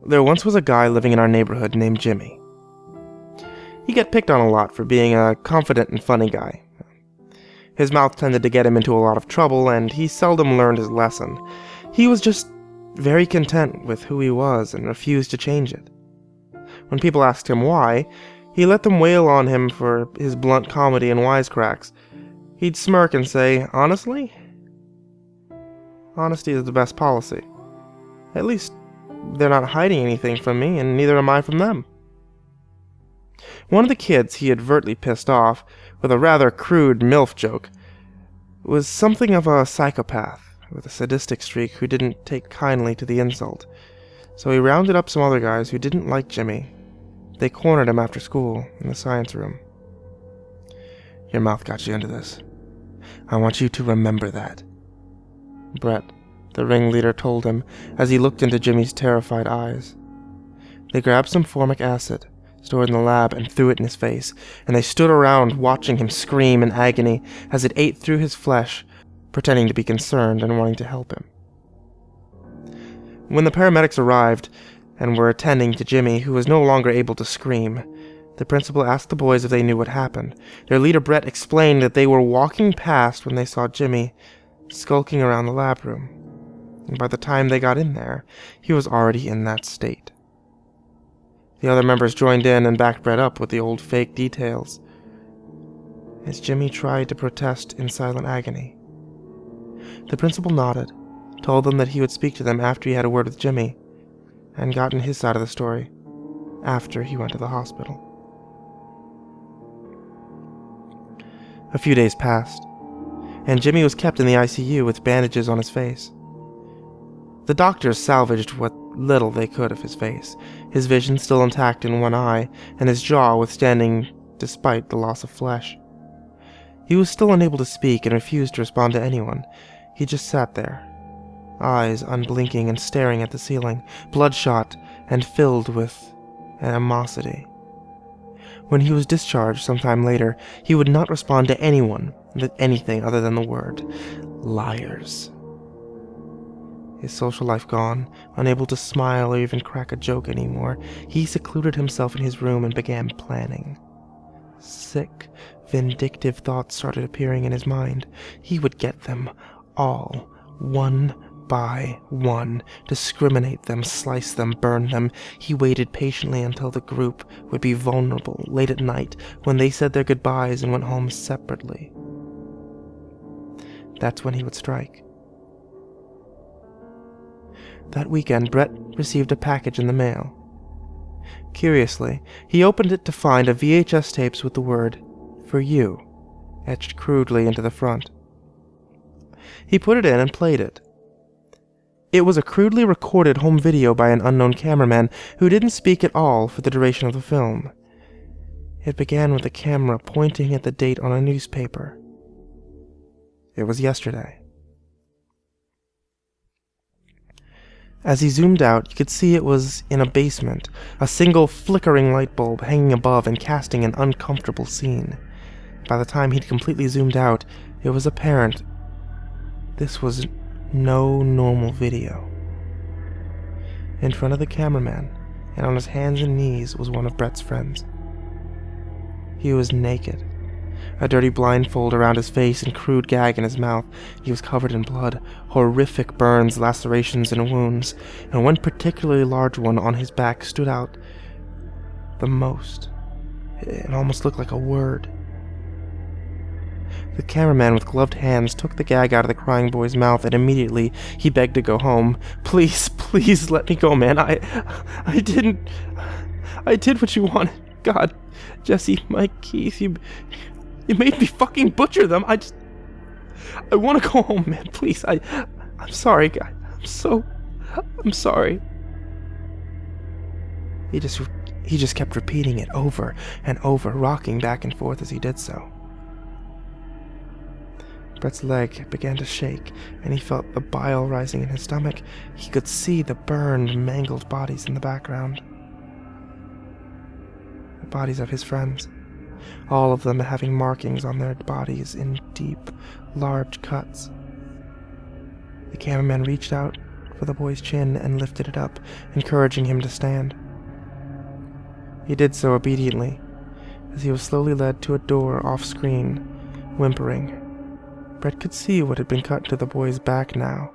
There once was a guy living in our neighborhood named Jimmy. He got picked on a lot for being a confident and funny guy. His mouth tended to get him into a lot of trouble, and he seldom learned his lesson. He was just very content with who he was and refused to change it. When people asked him why, he let them wail on him for his blunt comedy and wisecracks. He'd smirk and say, "Honestly? Honesty is the best policy. At least they're not hiding anything from me, and neither am I from them." One of the kids he overtly pissed off, with a rather crude MILF joke, was something of a psychopath, with a sadistic streak who didn't take kindly to the insult. So he rounded up some other guys who didn't like Jimmy. They cornered him after school, in the science room. "Your mouth got you into this. I want you to remember that," Brett, the ringleader, told him as he looked into Jimmy's terrified eyes. They grabbed some formic acid, stored in the lab, and threw it in his face, and they stood around watching him scream in agony as it ate through his flesh, pretending to be concerned and wanting to help him. When the paramedics arrived and were attending to Jimmy, who was no longer able to scream, the principal asked the boys if they knew what happened. Their leader, Brett, explained that they were walking past when they saw Jimmy skulking around the lab room, and by the time they got in there, he was already in that state. The other members joined in and backed Brett up with the old fake details, as Jimmy tried to protest in silent agony. The principal nodded, told them that he would speak to them after he had a word with Jimmy, and gotten his side of the story after he went to the hospital. A few days passed, and Jimmy was kept in the ICU with bandages on his face. The doctors salvaged what little they could of his face, his vision still intact in one eye, and his jaw withstanding despite the loss of flesh. He was still unable to speak and refused to respond to anyone. He just sat there, eyes unblinking and staring at the ceiling, bloodshot and filled with animosity. When he was discharged sometime later, he would not respond to anyone with anything other than the word liars. His social life gone, unable to smile or even crack a joke anymore, he secluded himself in his room and began planning. Sick, vindictive thoughts started appearing in his mind. He would get them all, one by one, discriminate them, slice them, burn them. He waited patiently until the group would be vulnerable late at night when they said their goodbyes and went home separately. That's when he would strike. That weekend, Brett received a package in the mail. Curiously, he opened it to find a VHS tapes with the word, "For You," etched crudely into the front. He put it in and played it. It was a crudely recorded home video by an unknown cameraman who didn't speak at all for the duration of the film. It began with the camera pointing at the date on a newspaper. It was yesterday. As he zoomed out, you could see it was in a basement, a single flickering light bulb hanging above and casting an uncomfortable scene. By the time he'd completely zoomed out, it was apparent this was no normal video. In front of the cameraman, and on his hands and knees, was one of Brett's friends. He was naked, a dirty blindfold around his face and crude gag in his mouth. He was covered in blood, horrific burns, lacerations, and wounds, and one particularly large one on his back stood out the most. It almost looked like a word. The cameraman with gloved hands took the gag out of the crying boy's mouth, and immediately he begged to go home. "Please, please let me go, man. I did what you wanted. God, Jesse, Mike, Keith, you made me fucking butcher them. I want to go home, man. Please, I'm sorry, guy. I'm sorry." He just kept repeating it over and over, rocking back and forth as he did so. Brett's leg began to shake, and he felt the bile rising in his stomach. He could see the burned, mangled bodies in the background. The bodies of his friends, all of them having markings on their bodies in deep, large cuts. The cameraman reached out for the boy's chin and lifted it up, encouraging him to stand. He did so obediently, as he was slowly led to a door off-screen, whimpering. Brett could see what had been cut into the boy's back now.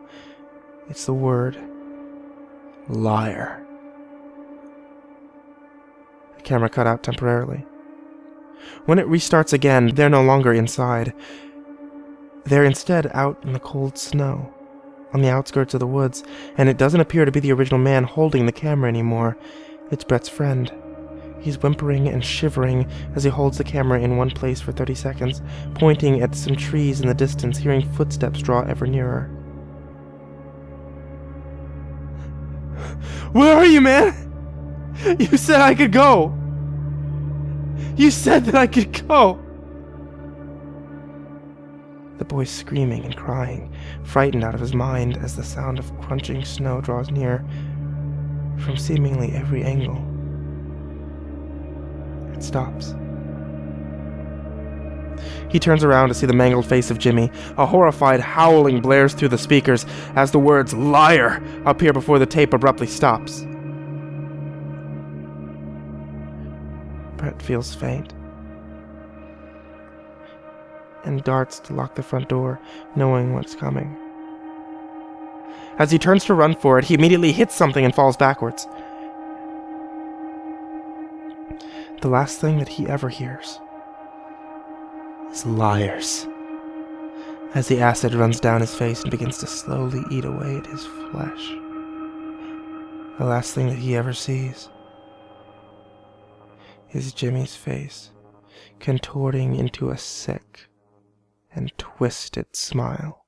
It's the word, liar. The camera cut out temporarily. When it restarts again, they're no longer inside. They're instead out in the cold snow, on the outskirts of the woods, and it doesn't appear to be the original man holding the camera anymore. It's Brett's friend. He's whimpering and shivering as he holds the camera in one place for 30 seconds, pointing at some trees in the distance, hearing footsteps draw ever nearer. Where are you, man? You said I could go! You said that I could go! The boy's screaming and crying, frightened out of his mind as the sound of crunching snow draws near from seemingly every angle. It stops. He turns around to see the mangled face of Jimmy. A horrified howling blares through the speakers as the words "liar" appear before the tape abruptly stops. Brett feels faint and darts to lock the front door, knowing what's coming. As he turns to run for it, he immediately hits something and falls backwards. The last thing that he ever hears is liars, as the acid runs down his face and begins to slowly eat away at his flesh. The last thing that he ever sees is Jimmy's face, contorting into a sick and twisted smile.